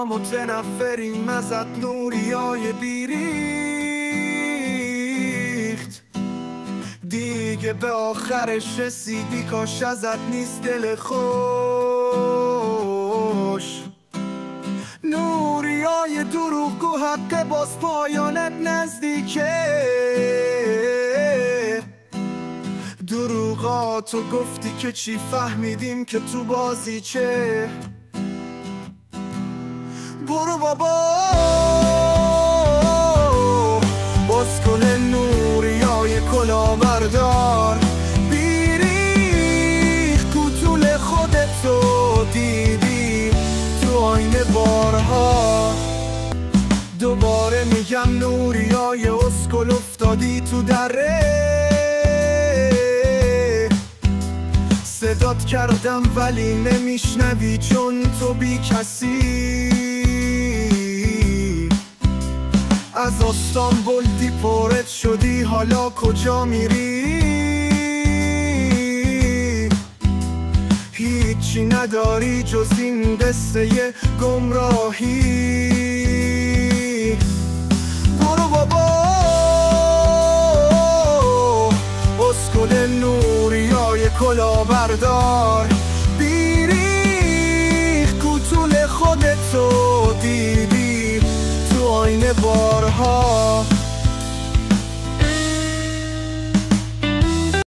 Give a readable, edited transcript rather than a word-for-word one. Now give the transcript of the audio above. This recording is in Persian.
ما متنفریم ازت نوریای بیریخت. دیگه به آخرش رسیدی، کاش ازت نیست دل خوش. نوریای دروغگو حق باز پایانت نزدیکه. دروغاتو گفتی که چی، فهمیدیم که تو بازی چه. برو بابا باز کن نوریای کلاهبردار. بیریخت تو طول خودتو دیدی تو آینه بارها. دوباره میگم نوریای اسکل افتادی تو دره. صدات کردم ولی نمیشنوی چون تو بی کسی. از استانبول دیپورت شدی، حالا کجا میری؟ هیچی نداری جز این قصه گمراهی. برو بابا اسکل نوریای کلاهبردار.